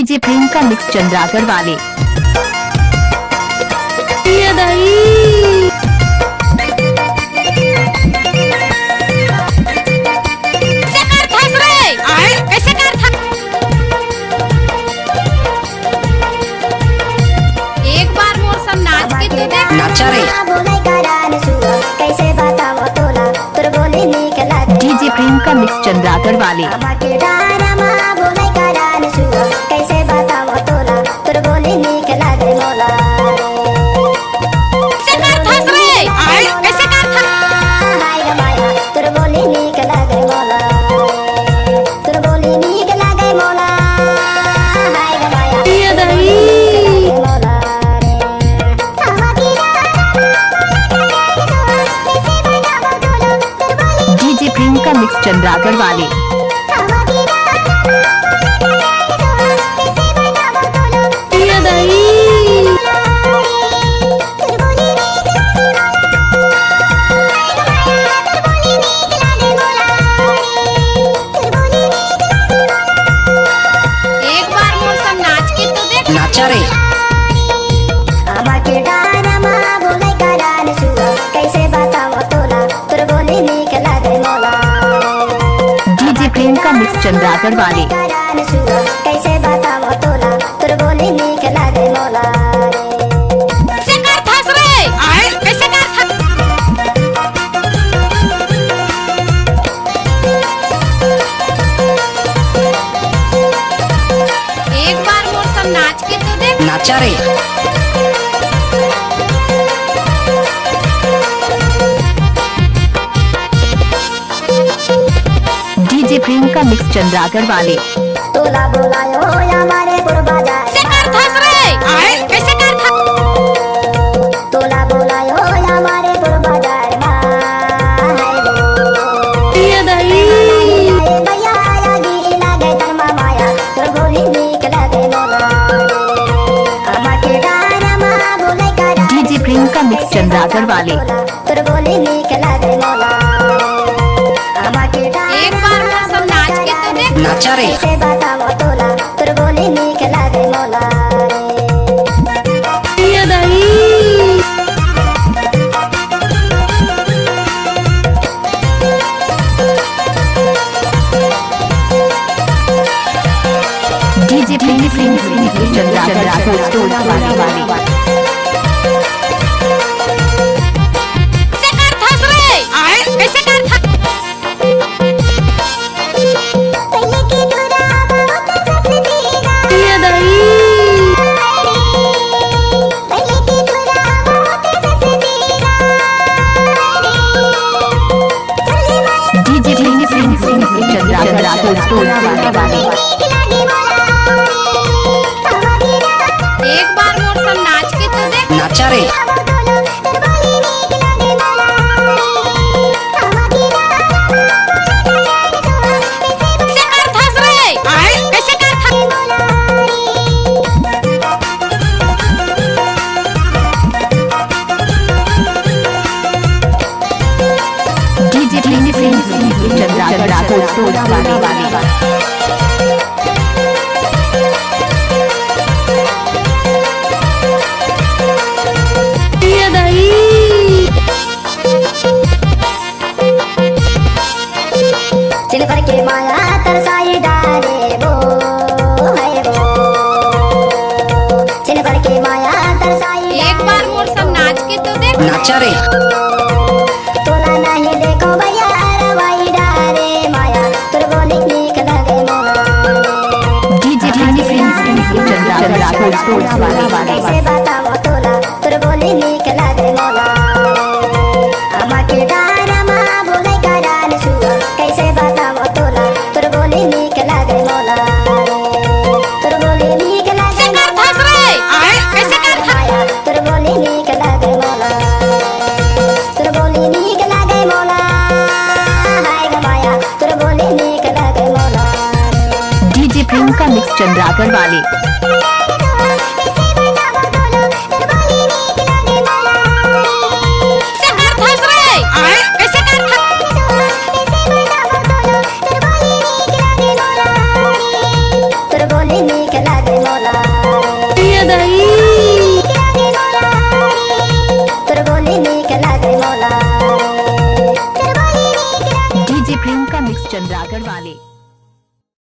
DJ Priyanka mix चंद्रागर वाले। एक बार मोर सब नाच के तो देख नाचा रे डीजे प्रियंका मिक्स चंद्रागर वाले। डीजे प्रियंका मिक्स चंद्रागर वाले। एक बार मोर सब नाच के तो देख नाचा रे डीजे प्रियंका मिक्स चंद्रागर वाले। कैसे बताओ तोला तुर बोली नीक लागे मोला कैसे कर थस रे कैसे कर थस एक बार मोर सब नाच के तो देख नाचा रे डीजे प्रियंका मिक्स चंद्रागर वाले। तोला बोलायो हमारे गुरबा जाए कैसे कर थस रे कैसे कर थस तोला बोलायो हमारे गुरबा जाए भैया आया गी लागे तनमा माया तुर बोली नीक लागे मोला हमारे डारमा बोले करा डीजे प्रियंका मिक्स चंद्रागर वाले। तुर बोली नीक लागे मोला हमारे एक बार मोर सब नाच के तो देख नाचा रे कैसे बताओ तोला तुर बोली नीक लागे मोला डीजे प्रियंका मिक्स चंद्रागर वाले। कैसे कर थस रे कैसे कर थस पहले की तुरा बहुत सस्तीगा पहले की तुरा बहुत सस्तीगा डीजे प्रियंका मिक्स चंद्रागर वाले। एक बार मोर सब नाच के तो देख नाचा रे कैसे कर थस रे कैसे कर थस डीजे प्रियंका मिक्स चंद्रागर वाले। चिल भर के माया तरसाई डाले वो है वो चिल भर के माया तरसाई एक बार मोर सब नाच के तो देख नाचा रे तोला नहीं देखो भैया रवाई डाले माया तुर बोली नीक लगे मोला डीजे प्रियंका मिक्स चंद्रागर वाले। कैसे बताओ तोला तुर बोली नीक लगे मोला हमारे डारमा बोले करान सुआ कैसे बताओ तोला तुर बोली नीक लगे मोला तुर बोली नीक लगे कैसे कर थस रे कैसे कर थस माया तुर बोली नीक लगे मोला तुर बोली नीक लगे मोला हाय ग माया तुर बोली नीक लगे मोला डीजे प्रियंका मिक्स चंद्रागर वाले। तुर बोली नीक लगे मिक्स चंद्रागढ़ वाले।